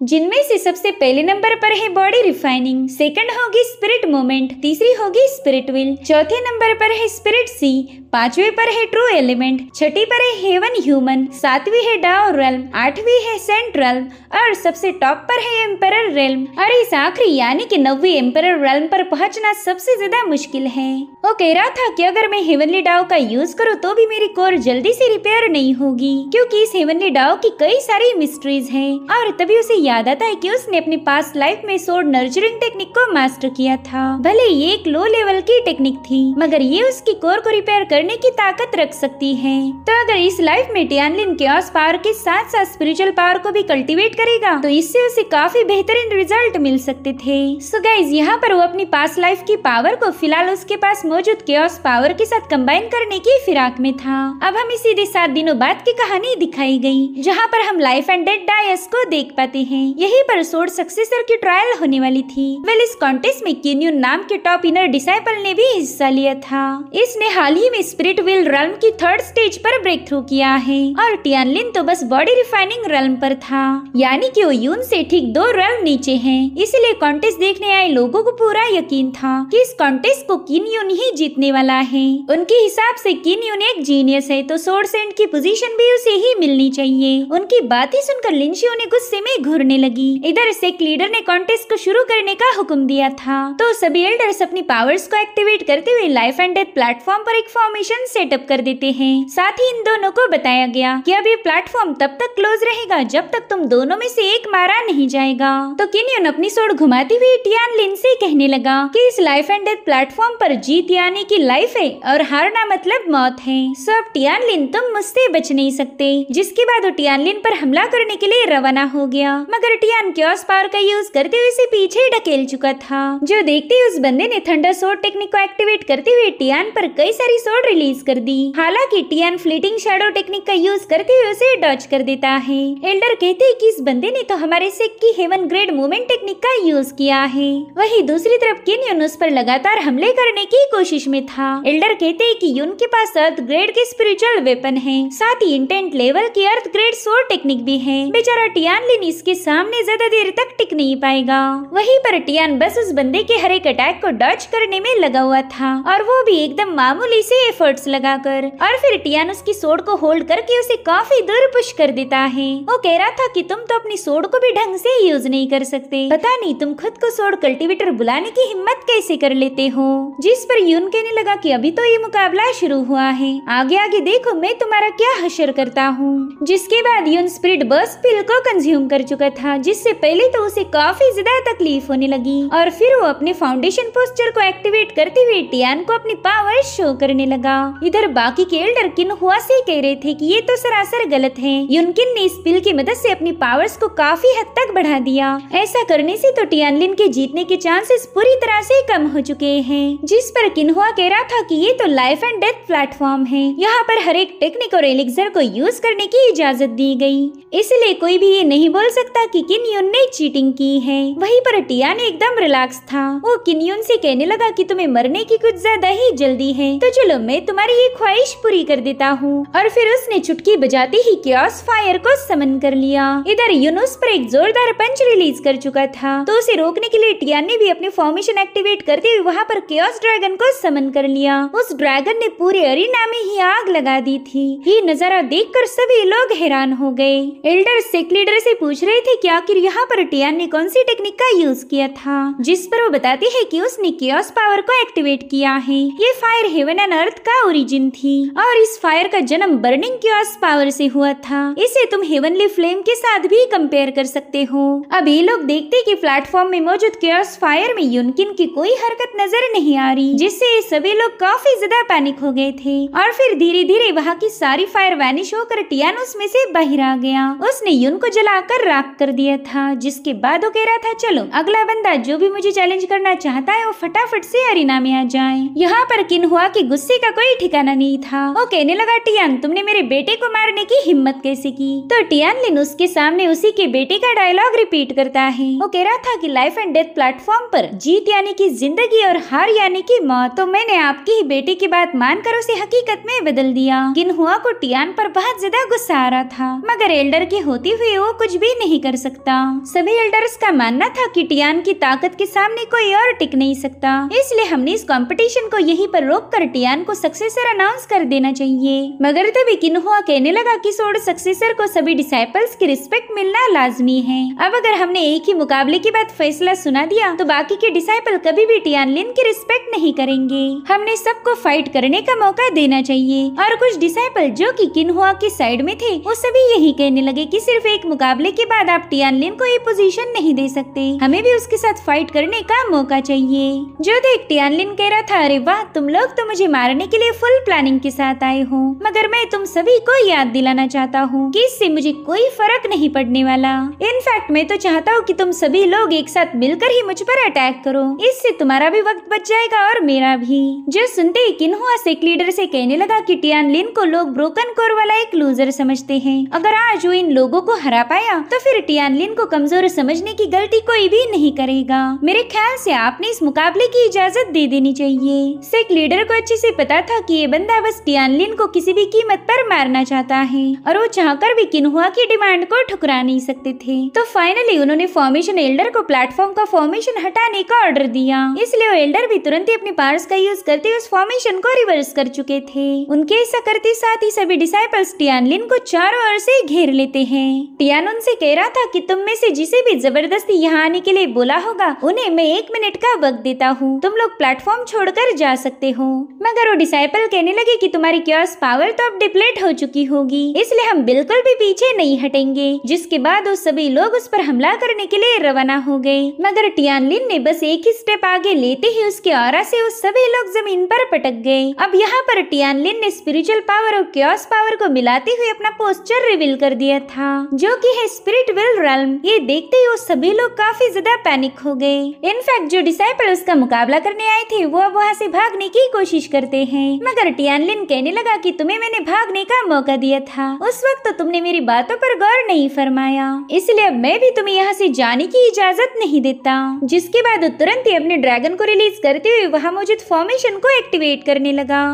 Speaker 1: जिनमें से सबसे पहले नंबर पर है बॉडी रिफाइनिंग, सेकंड होगी स्पिरिट मोमेंट, तीसरी होगी स्पिरिट विल, चौथे नंबर पर है स्पिरिट सी, पांचवे पर है ट्रू एलिमेंट, छठी पर है हेवन ह्यूमन, सातवीं है डाओ रेल्म, आठवीं है सेंट रेल्म, और सबसे टॉप पर है एम्परर रेल्म। और इस आखिरी यानी कि 9वीं एम्परर रेल्म पर पहुंचना सबसे ज्यादा मुश्किल है। वो कह रहा था कि अगर मैं हेवनली डाओ का यूज करूँ तो भी मेरी कोर जल्दी से रिपेयर नहीं होगी, क्योंकि इस हेवनली डाओ की कई सारी मिस्ट्रीज हैं। और तभी उसे याद आता है कि उसने अपनी पास्ट लाइफ में सोर्ड नर्चरिंग टेक्निक को मास्टर किया था। भले ये एक लो लेवल की टेक्निक थी, मगर ये उसकी कोर को रिपेयर करने की ताकत रख सकती है। तो अगर इस लाइफ में टियानलिन क्यास पावर के साथ साथ स्पिरिचुअल पावर को भी कल्टीवेट करेगा तो इससे उसे काफी बेहतरीन रिजल्ट मिल सकते थे। सो गाइज यहाँ पर वो अपनी पास्ट लाइफ की पावर को फिलहाल उसके पास मौजूद क्यास पावर के साथ कंबाइन करने की फिराक में था। अब हमें सीधे 7 दिनों बाद की कहानी दिखाई गई, जहाँ पर हम लाइफ एंड डेथ डायस को देख पाते हैं। यहीं पर सोर्ड सक्सेसर की ट्रायल होने वाली थी। वेल इस कॉन्टेस्ट में किन्यून नाम के टॉप इनर डिसाइपल ने भी हिस्सा लिया था। इसने हाल ही में स्पिरिट विल रेल्म की 3rd स्टेज पर ब्रेक थ्रू किया है, और टियानलिन तो बस बॉडी रिफाइनिंग रेल्म पर था, यानी कि वो यून से ठीक 2 रेल्म नीचे है। इसलिए कॉन्टेस्ट देखने आए लोगों को पूरा यकीन था कि इस कॉन्टेस्ट को किन्यून ही जीतने वाला है। उनके हिसाब से किन्यून एक जीनियस है, तो सोर्ड सेंट की पोजीशन भी उसे ही मिलनी चाहिए। उनकी बात ही सुनकर लिंशी उन्हें गुस्से में घूरने लगी। इधर सेक्ट लीडर ने कॉन्टेस्ट को शुरू करने का हुक्म दिया था, तो सभी एल्डर्स अपनी पावर्स को एक्टिवेट करते हुए लाइफ एंड डेथ प्लेटफॉर्म पर एक फॉर्मेशन सेटअप कर देते हैं। साथ ही इन दोनों को बताया गया कि अब ये प्लेटफॉर्म तब तक क्लोज रहेगा जब तक तुम दोनों में से एक मारा नहीं जाएगा। तो किन्यून अपनी सोड घुमाती हुई टियानलिन से कहने लगा कि इस लाइफ एंड डेथ प्लेटफॉर्म पर जीत यानी कि लाइफ है और हारना मतलब मौत है। सो अब टियानलिन तुम मुझसे बच नहीं सकते। जिसके बाद वो टियानलिन पर हमला करने के लिए रवाना हो गया, मगर टियान क्यास पावर का यूज करते हुए इसे पीछे ढकेल चुका था। जो देखते ही उस बंदे ने थंडर सोर्ड टेक्निक को एक्टिवेट करते हुए टियान पर कई सारी सोर्ड रिलीज कर दी। हालांकि टियान फ्लीटिंग शैडो टेक्निक का यूज करते हुए उसे डॉज कर देता है। एल्डर कहते हैं कि इस बंदे ने तो हमारे सेक की हेवन ग्रेड मूवमेंट टेक्निक का यूज किया है। वहीं दूसरी तरफ किन उस पर लगातार हमले करने की कोशिश में था। एल्डर कहते हैं कि यून के पास अर्थ ग्रेड के स्पिरिचुअल वेपन है, साथ ही इंटेंट लेवल की अर्थ ग्रेड स्वॉर्ड टेक्निक भी है। बेचारा टियानलिन इसके सामने ज्यादा देर तक टिक नहीं पाएगा। वहीं पर टियान बस उस बंदे के हर एक अटैक को डॉज करने में लगा हुआ था, और वो भी एकदम मामूली से एफर्ट्स लगाकर। और फिर टियान उसकी सोड को होल्ड करके उसे काफी दूर पुश कर देता है। वो कह रहा था कि तुम तो अपनी सोड को भी ढंग से यूज नहीं कर सकते, पता नहीं तुम खुद को सोड कल्टीवेटर बुलाने की हिम्मत कैसे कर लेते हो। जिस पर यून कहने लगा कि अभी तो ये मुकाबला शुरू हुआ है, आगे आगे देखो मैं तुम्हारा क्या हशर करता हूँ। जिसके बाद यून स्पिरिट बर्स्ट पिल को कंज्यूम कर चुका था, जिससे पहले तो उसे काफी ज्यादा तकलीफ होने लगी, और फिर वो अपने फाउंडेशन पोस्चर को एक्टिवेट करते हुए टियान को अपनी पावर शो करने लगा। इधर बाकी के एल्डर किन्हुआ से कह रहे थे कि ये तो सरासर गलत है। यूनकिन ने इस पिल की मदद से अपनी पावर्स को काफी हद तक बढ़ा दिया। ऐसा करने से तो टियानलिन के जीतने के चांसेस पूरी तरह से कम हो चुके हैं। जिस पर किन्हुआ कह रहा था कि ये तो लाइफ एंड डेथ प्लेटफॉर्म है, यहाँ पर हर एक टेक्निक और एलिक्सर को यूज करने की इजाजत दी गई, इसलिए कोई भी ये नहीं बोल सकता कि किन्युन ने चीटिंग की है। वहीं पर टियान एकदम रिलैक्स था। वो किन्युन से कहने लगा कि तुम्हें मरने की कुछ ज्यादा ही जल्दी है, तो चलो मैं तुम्हारी ये ख्वाहिश पूरी कर देता हूँ। और फिर उसने चुटकी बजाते ही क्योस फायर को समन कर लिया। इधर यूनुस पर एक जोरदार पंच रिलीज कर चुका था, तो उसे रोकने के लिए टियान ने भी अपनी फॉर्मेशन एक्टिवेट करते हुए वहाँ पर क्योस ड्रैगन को समन कर लिया। उस ड्रैगन ने पूरे अरीना में ही आग लगा दी थी। ये नजारा देखकर सभी लोग हैरान हो गए। एल्डर सेक लीडर से पूछ रहे थे कि आखिर यहाँ पर टियान ने कौन सी टेक्निक का यूज किया था, जिस पर वो बताते हैं कि उसने क्योस पावर को एक्टिवेट किया है। ये फायर हेवन एंड अर्थ का ओरिजिन थी, और इस फायर का जन्म बर्निंग क्योस पावर से हुआ था। इसे तुम हेवनली फ्लेम के साथ भी कंपेयर कर सकते हो। अब ये लोग देखते कि प्लेटफॉर्म में मौजूद क्योस फायर में यूनकिन की कोई हरकत नजर नहीं आ रही, जिससे ये सभी लोग काफी ज्यादा पैनिक हो गए थे। और फिर धीरे धीरे वहाँ की सारी फायर वैनिश होकर टियान उसमें से बाहर आ गया। उसने यून को जलाकर राख कर दिया था, जिसके बाद वो कह रहा था चलो अगला बंदा जो भी मुझे चैलेंज करना चाहता है वो फटाफट से अरीना में आ जाए। यहाँ पर किन्हुआ के गुस्से का कोई ठिकाना नहीं था। वो कहने लगा टियान तुमने मेरे बेटे को मारने की हिम्मत कैसे की। तो टियानलिन उसके सामने उसी के बेटे का डायलॉग रिपीट करता है। वो कह रहा था कि लाइफ एंड डेथ प्लेटफॉर्म पर जीत यानी कि जिंदगी और हार यानी कि मौत, तो मैंने आपकी ही बेटे की बात मानकर उसे हकीकत में बदल दिया। किन्हुआ को टियान पर बहुत ज्यादा गुस्सा आ रहा था, मगर एल्डर के होते हुए वो कुछ भी नहीं कर सकता। सभी एल्डर्स का मानना था कि टियान की ताकत के सामने कोई और टिक नहीं सकता, इसलिए हमने इस कंपटीशन को यहीं पर रोककर टियान को सक्सेसर अनाउंस कर देना चाहिए। मगर तभी किन्हुआ कहने लगा कि सोड सक्सेसर को सभी डिसाइपल्स की रिस्पेक्ट मिलना लाजमी है। अब अगर हमने एक ही मुकाबले के बाद फैसला सुना दिया तो बाकी के डिसाइपल कभी भी टियानलिन की रिस्पेक्ट नहीं करेंगे। हमने सबको फाइट करने का मौका देना चाहिए। और कुछ डिसाइपल जो कि किन्हुआ के साइड में थे वो सभी यही कहने लगे कि सिर्फ एक मुकाबले के बाद आप टियानलिन को ये पोजीशन नहीं दे सकते, हमें भी उसके साथ फाइट करने का मौका चाहिए। जो देख टियानलिन कह रहा था अरे वाह तुम लोग तो मुझे मारने के लिए फुल प्लानिंग के साथ आए हो, मगर मैं तुम सभी को याद दिलाना चाहता हूँ कि इससे मुझे कोई फर्क नहीं पड़ने वाला। इनफैक्ट मैं तो चाहता हूँ कि तुम सभी लोग एक साथ मिलकर ही मुझ पर अटैक करो, इससे तुम्हारा भी वक्त बच जाएगा और मेरा भी। जो सुनते ही किन्हुआ सेक लीडर से कहने लगा कि टियानलिन को लोग ब्रोकन कोर वाला एक लूजर समझते हैं। अगर आज वो इन लोगों को हरा पाया तो फिर टियानलिन को कमजोर समझने की गलती कोई भी नहीं करेगा। मेरे ख्याल से आपने इस मुकाबले की इजाजत दे देनी चाहिए। सेक लीडर को अच्छे से पता था कि ये बंदा बस टियानलिन को किसी भी कीमत पर मारना चाहता है, और वो चाहकर भी किन्हुआ की डिमांड को ठुकरा नहीं सकते थे। तो फाइनली उन्होंने फॉर्मेशन एल्डर को प्लेटफॉर्म का फॉर्मेशन हटाने का ऑर्डर दिया, इसलिए वो एल्डर भी तुरंत ही अपनी पावर्स का यूज करते हुए उस फॉर्मेशन को रिवर्स कर चुके थे। उनके ऐसा करते साथ ही सभी डिसाइपल्स टियानलिन को चारों ओर से घेर लेते हैं। टियान उनसे कह रहा था कि तुम में से जिसे भी जबरदस्ती यहाँ आने के लिए बोला होगा उन्हें मैं 1 मिनट का वक्त देता हूँ, तुम लोग प्लेटफॉर्म छोड़कर जा सकते हो। मगर वो डिसाइपल कहने लगे कि तुम्हारी क्योस पावर तो अब डिप्लीट हो चुकी होगी, इसलिए हम बिल्कुल भी पीछे नहीं हटेंगे। जिसके बाद वो सभी लोग उस पर हमला करने के लिए रवाना हो गए। मगर टियानलिन ने बस एक ही स्टेप आगे लेते ही उसके ऑरा से वो सभी लोग जमीन पर पटक गए। अब यहाँ पर टियानलिन ने स्पिरिचुअल पावर और क्योस पावर को मिलाते हुए अपना पोस्चर रिवील कर दिया था, जो कि है स्पिरिट विल रेल्म। ये देखते ही वो सभी लोग काफी ज्यादा पैनिक हो गए। इनफैक्ट जो डिसाइपल उसका मुकाबला करने आए थे वो अब वहाँ से भागने की कोशिश करते हैं। हैं। मगर टियानलिन कहने लगा कि तुम्हें मैंने भागने का मौका दिया था, उस वक्त तो तुमने मेरी बातों पर गौर नहीं फरमाया, इसलिए अब मैं भी तुम्हें यहाँ से जाने की इजाजत नहीं देता। जिसके बाद वो तुरंत ही अपने ड्रैगन को रिलीज करते हुए वहाँ मौजूद फॉर्मेशन को एक्टिवेट करने लगा।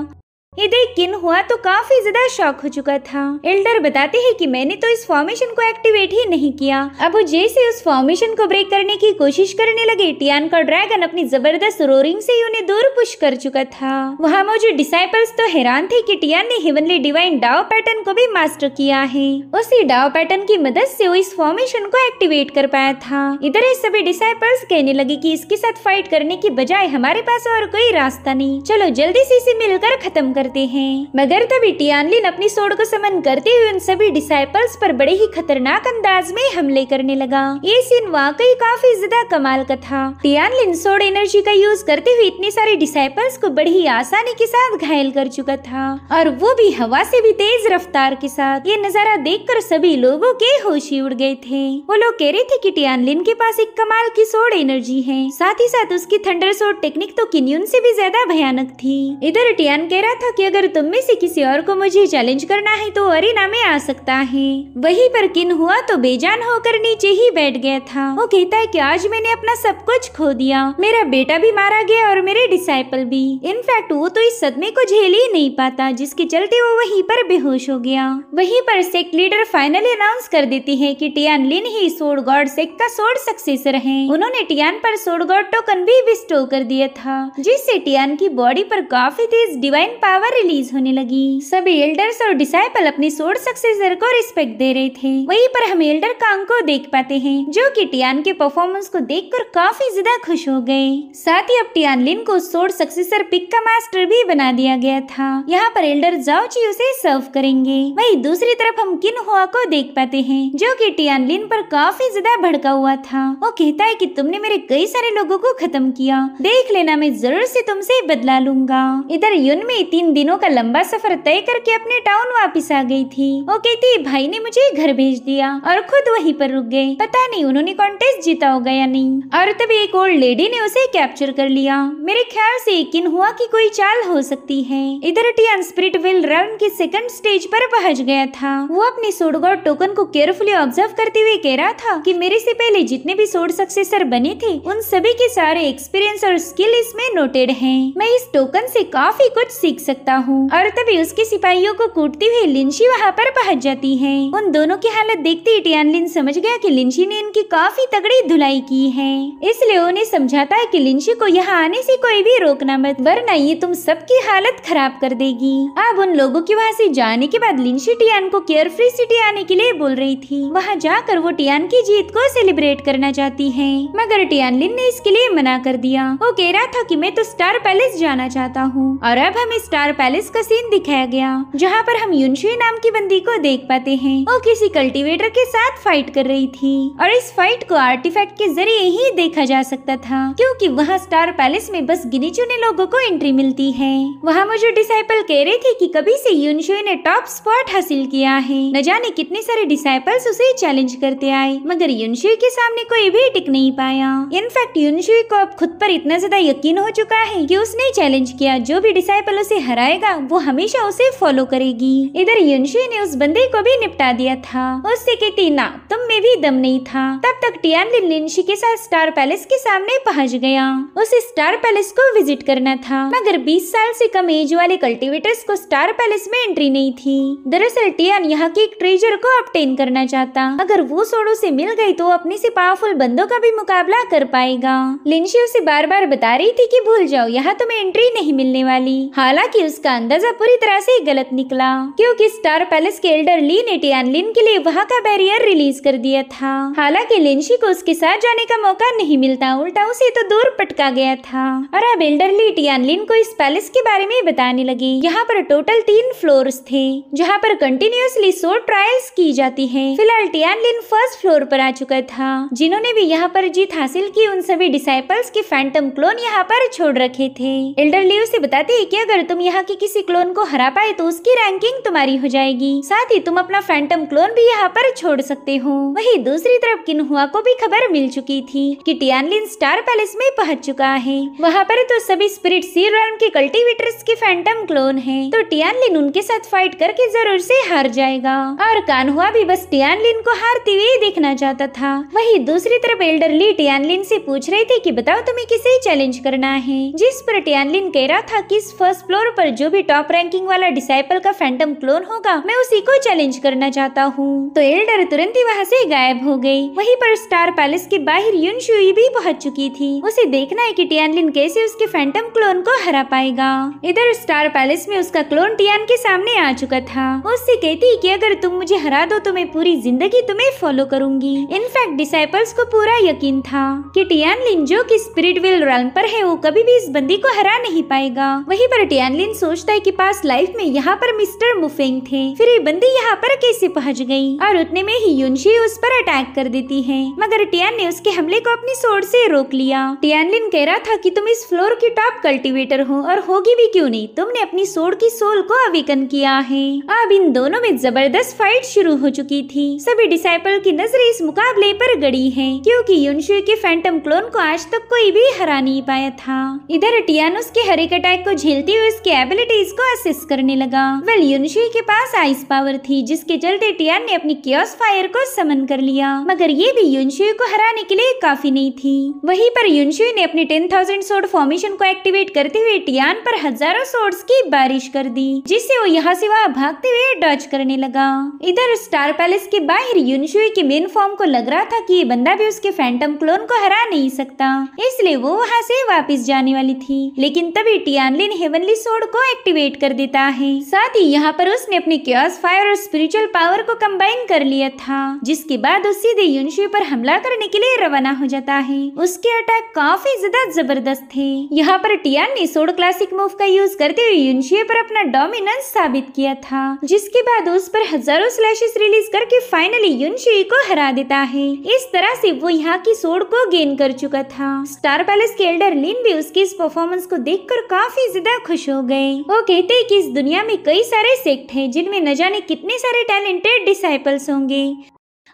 Speaker 1: ये देख किन हुआ तो काफी ज्यादा शॉक हो चुका था। एल्डर बताते हैं कि मैंने तो इस फॉर्मेशन को एक्टिवेट ही नहीं किया। अब वो जैसे उस फॉर्मेशन को ब्रेक करने की कोशिश करने लगे, टियान का ड्रैगन अपनी जबरदस्त रोरिंग से ही उन्हें दूर पुश कर चुका था। वहाँ मौजूद डिसाइपल्स तो हैरान थे कि टियान ने हेवनली डिवाइन डाओ पैटर्न को भी मास्टर किया है। उसी डाओ पैटर्न की मदद से वो इस फॉर्मेशन को एक्टिवेट कर पाया था। इधर ये सभी डिसाइपल्स कहने लगे कि इसके साथ फाइट करने की बजाय हमारे पास और कोई रास्ता नहीं, चलो जल्दी से इसे मिलकर खत्म करते हैं। मगर तभी टियानलिन अपनी सोड को समन करते हुए उन सभी डिसाइपल्स पर बड़े ही खतरनाक अंदाज में हमले करने लगा। ये सीन वाकई काफी ज्यादा कमाल का था। टियानलिन सोड एनर्जी का यूज करते हुए इतने सारे डिसाइपल्स को बड़ी ही आसानी के साथ घायल कर चुका था, और वो भी हवा से भी तेज रफ्तार के साथ। ये नजारा देखकर सभी लोगों के होश ही उड़ गए थे। वो लोग कह रहे थे कि टियानलिन के पास एक कमाल की सोड एनर्जी है, साथ ही साथ उसकी थंडर सोड टेक्निक तो किन्यून से भी ज्यादा भयानक थी। इधर टियान कह रहा था कि अगर तुम में से किसी और को मुझे चैलेंज करना है तो अरीना में आ सकता है। वहीं पर किन हुआ तो बेजान होकर नीचे ही बैठ गया था। वो कहता है कि आज मैंने अपना सब कुछ खो दिया, मेरा बेटा भी मारा गया और मेरे डिसाइपल भी। इनफैक्ट वो तो इस सदमे को झेल ही नहीं पाता, जिसके चलते वो वहीं पर बेहोश हो गया। वहीं पर सेक्ट लीडर फाइनली अनाउंस कर देती है कि टियानलिन ही सोड गॉड सेक्ट का सोड सक्सेसर है। उन्होंने टियान पर सोड गॉड टोकन भी बिस्टो कर दिया था, जिससे टियान की बॉडी पर काफी तेज डिवाइन पावर रिलीज होने लगी। सभी एल्डर्स और डिसाइपल अपनी सोड सक्सेसर को रिस्पेक्ट दे रहे थे। वहीं पर हम एल्डर कांग को देख पाते हैं, जो कि टियान के परफॉर्मेंस को देखकर काफी ज्यादा खुश हो गए। साथ ही अब टियानलिन को सोड सक्सेसर पिक का मास्टर भी बना दिया गया था। यहाँ पर एल्डर जाओची उसे सर्व करेंगे। वहीं दूसरी तरफ हम किन हुआ को देख पाते हैं, जो कि टियानलिन पर काफी ज्यादा भड़का हुआ था। वो कहता है कि तुमने मेरे कई सारे लोगों को खत्म किया, देख लेना मैं जरूर से तुमसे बदला लूंगा। इधर युन में 3 दिनों का लंबा सफर तय करके अपने टाउन वापस आ गई थी। वो कहती भाई ने मुझे घर भेज दिया और खुद वहीं पर रुक गए। पता नहीं उन्होंने कॉन्टेस्ट जीता होगा या नहीं। और तभी एक ओल्ड लेडी ने उसे कैप्चर कर लिया। मेरे ख्याल से किन हुआ की कोई चाल हो सकती है। इधर टियान स्पिरिट वेल राउंड के सेकंड स्टेज पर पहुंच गया था। वो अपनी सोड गॉड टोकन को केयरफुली ऑब्जर्व करते हुए कह रहा था कि मेरे से पहले जितने भी सोड सक्सेसर बने थे, उन सभी के सारे एक्सपीरियंस और स्किल इसमें नोटेड हैं। मैं इस टोकन से काफी कुछ सीख सकता हूँ। और तभी उसके सिपाहियों को कूटती हुई लिंशी वहाँ पर पहुँच जाती है। उन दोनों की हालत देखते ही टियानलिन समझ गया कि लिंशी ने इनकी काफी तगड़ी धुलाई की है, इसलिए उन्हें समझाता है कि लिंशी को यहाँ आने से कोई भी रोकना मत, वरना ये तुम सबकी हालत खराब कर देगी। अब उन लोगों के वहाँ से जाने के बाद लिंशी टियान को केयरफ्री सिटी आने के लिए बोल रही थी। वहाँ जाकर वो टियान की जीत को सेलिब्रेट करना चाहती है, मगर टियानलिन ने इसके लिए मना कर दिया। वो कह रहा था कि मैं तो स्टार पैलेस जाना चाहता हूँ। और अब हमें स्टार पैलेस का सीन दिखाया गया, जहाँ पर हम युनशुई नाम की बंदी को देख पाते हैं। वो किसी कल्टीवेटर के साथ फाइट कर रही थी, और इस फाइट को आर्टिफैक्ट के जरिए ही देखा जा सकता था, क्योंकि वहाँ स्टार पैलेस में बस गिने चुने लोगों को एंट्री मिलती है। वहाँ मुझे डिसाइपल कह रहे थे कि कभी से युनशुई ने टॉप स्पॉट हासिल किया है। न जाने कितने सारे डिसाइपल्स उसे चैलेंज करते आए, मगर युनशुई के सामने कोई भी टिक नहीं पाया। इनफैक्ट युनशुई को अब खुद पर इतना ज्यादा यकीन हो चुका है कि उसने चैलेंज किया, जो भी डिसाइपल उसे हराएगा वो हमेशा उसे फॉलो करेगी। इधर युनशुई ने उस बंदे को भी निपटा दिया था। उससे कहती ना तुम में भी दम नहीं था। तब तक टियानलिन लिंशी के साथ स्टार पैलेस के सामने पहुंच गया। उसे स्टार पैलेस को विजिट करना था, मगर 20 साल से कम एज वाले कल्टीवेटर्स को स्टार पैलेस में एंट्री नहीं थी। दरअसल टियान यहाँ के एक ट्रेजर को ऑब्टेन करना चाहता। अगर वो सोडो से मिल गई तो अपने से पावरफुल बंदों का भी मुकाबला कर पाएगा। लिंशी उसे बार बार बता रही थी कि भूल जाओ, यहाँ तुम्हें एंट्री नहीं मिलने वाली। हालांकि उसका अंदाजा पूरी तरह से गलत निकला, क्योंकि स्टार पैलेस के एल्डर ली ने टियानलिन के लिए वहाँ का बैरियर रिलीज कर दिया था। हालांकि लिंशी को उसके साथ जाने का मौका नहीं मिलता, उल्टा उसे तो दूर पटका गया था। और अब एल्डर ली टियानलिन को इस पैलेस के बारे में बताने लगी। यहाँ पर टोटल 3 फ्लोर्स थे, जहाँ पर कंटिन्यूअसली सोड ट्रायल्स की जाती है। फिलहाल टियानलिन फर्स्ट फ्लोर पर आ चुका था। जिन्होंने भी यहाँ पर जीत हासिल की, उन सभी डिसाइपल्स के फैंटम क्लोन यहाँ पर छोड़ रखे थे। एल्डर ली उसे बताती है कि अगर तुम यहाँ के किसी क्लोन को हरा पाए तो उसकी रैंकिंग तुम्हारी हो जाएगी, साथ ही तुम अपना फैंटम क्लोन भी यहाँ पर छोड़ सकते हो। वहीं दूसरी तरफ किन्हुआ को भी खबर मिल चुकी थी कि टियानलिन स्टार पैलेस में पहुंच चुका है। वहाँ पर तो सभी स्पिरिट सी रेल्म के कल्टीवेटर्स के फैंटम क्लोन हैं, तो टियानलिन उनके साथ फाइट करके जरूर से हार जाएगा। और कान्हुआ भी बस टियानलिन को हारते हुए देखना चाहता था। वहीं दूसरी तरफ एल्डर ली टियानलिन से पूछ रहे थे कि बताओ तुम्हें किसे चैलेंज करना है, जिस पर टियानलिन कह रहा था कि इस फर्स्ट फ्लोर पर जो भी टॉप रैंकिंग वाला डिसाइपल का फैंटम क्लोन होगा मैं उसी को चैलेंज करना चाहता हूँ। तो एल्डर तुरंत ही वहाँ से गायब हो गई। वहीं पर स्टार पैलेस के बाहर युनशुई भी पहुंच चुकी थी। उसे देखना है कि टियानलिन कैसे उसके फैंटम क्लोन को हरा पाएगा। इधर स्टार पैलेस में उसका क्लोन टियान के सामने आ चुका था। उससे कहती कि अगर तुम मुझे हरा दो तो मैं पूरी जिंदगी तुम्हें फॉलो करूंगी। इनफैक्ट डिसाइपल्स को पूरा यकीन था कि टियानलिन जो कि स्पिरिट विल रेल्म पर है वो कभी भी इस बंदी को हरा नहीं पाएगा। वहीं पर टियानलिन सोचता है कि पास्ट लाइफ में यहाँ पर मिस्टर मुफेंग थे, फिर ये बंदी यहाँ पर कैसे पहुँच गई। और उतने में ही युनशी उस पर अटैक कर देती है, मगर टियान ने उसके हमले को अपनी सोर्ड से रोक लिया। टियानलिन कह रहा था कि तुम इस फ्लोर की टॉप कल्टीवेटर हो और होगी भी क्यों नहीं, तुमने अपनी सोर्ड की सोल को अवेकन किया है। अब इन दोनों में जबरदस्त फाइट शुरू हो चुकी थी। सभी डिसाइपल की नजरें इस मुकाबले पर गड़ी है, क्योंकि युनशुई के फैंटम क्लोन को आज तक कोई भी हरा नहीं पाया था। इधर टियान उसके हर एक अटैक को झेलते हुए उसके एबिलिटीज को असिस्ट करने लगा। वेल युनशुई के पास आइस पावर थी, जिसके चलते टियान ने अपनी कियोस फायर को समन कर लिया, मगर ये भी युनशुई को हराने के लिए काफी नहीं थी। वहीं पर युनशुई ने अपनी 10,000 सोर्ड फॉर्मेशन को एक्टिवेट करते हुए टियान पर हजारों सोर्ड्स की बारिश कर दी, जिससे वो यहाँ से वहाँ भागते हुए डॉज करने लगा। इधर स्टार पैलेस के बाहर युनशुई के मेन फॉर्म को लग रहा था कि ये बंदा भी उसके फैंटम क्लोन को हरा नहीं सकता, इसलिए वो वहाँ से वापस जाने वाली थी। लेकिन तभी टियानलिन हेवनली सोर्ड को एक्टिवेट कर देता है। साथ ही यहाँ पर उसने अपनी कियोस फायर और स्पिरिचुअल पावर को कंबाइन कर लिया था, जिसके बाद वो सीधे युनशुई पर हमला करने के लिए रवाना हो जाता है। उसके अटैक काफी ज्यादा जबरदस्त थे। यहाँ पर टियान ने सोर्ड क्लासिक मूव का यूज करते हुए युनशुई पर अपना डोमिनेंस साबित किया था, जिसके बाद उस पर हजारों स्लैशेस रिलीज करके फाइनली युनशुई को हरा देता है। इस तरह से वो यहाँ की सोर्ड को गेन कर चुका था। स्टार पैलेस के एल्डर लिन भी उसकी इस परफॉर्मेंस को देखकर काफी ज्यादा खुश हो गए। वो कहते हैं कि इस दुनिया में कई सारे सेक्ट हैं जिनमें न जाने कितने सारे टैलेंटेड डिसाइपल्स होंगे।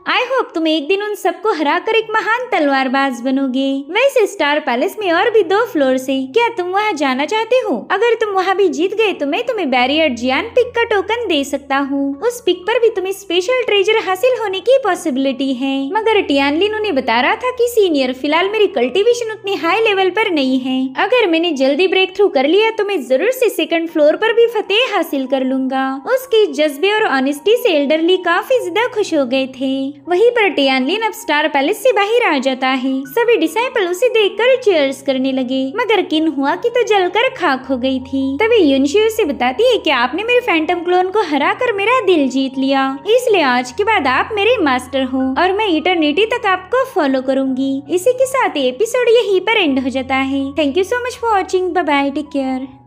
Speaker 1: आई होप तुम एक दिन उन सबको हराकर एक महान तलवारबाज बनोगे। वैसे स्टार पैलेस में और भी 2 फ्लोर है, क्या तुम वहाँ जाना चाहते हो? अगर तुम वहाँ भी जीत गए तो मैं तुम्हें बैरियर जियान पिक का टोकन दे सकता हूँ। उस पिक पर भी तुम्हें स्पेशल ट्रेजर हासिल होने की पॉसिबिलिटी है। मगर टियानलिन उन्हें बता रहा था कि सीनियर, फिलहाल मेरी कल्टीवेशन उतनी हाई लेवल पर नहीं है। अगर मैंने जल्दी ब्रेक थ्रू कर लिया तो मैं जरूर से 2nd फ्लोर पर भी फतेह हासिल कर लूंगा। उसकी जज्बे और ऑनेस्टी से एल्डरली काफी ज्यादा खुश हो गए थे। वहीं पर टियानलिन अब स्टार पैलेस से बाहर आ जाता है। सभी डिसाइपल उसे देखकर चीयर्स करने लगे, मगर किन्हुआ की तो जलकर खाक हो गई थी। तभी युनशुई उसे बताती है कि आपने मेरे फैंटम क्लोन को हराकर मेरा दिल जीत लिया, इसलिए आज के बाद आप मेरे मास्टर हो और मैं इटर्निटी तक आपको फॉलो करूंगी। इसी के साथ एपिसोड यहीं पर एंड हो जाता है। Thank you so much for watching. Bye bye, take care.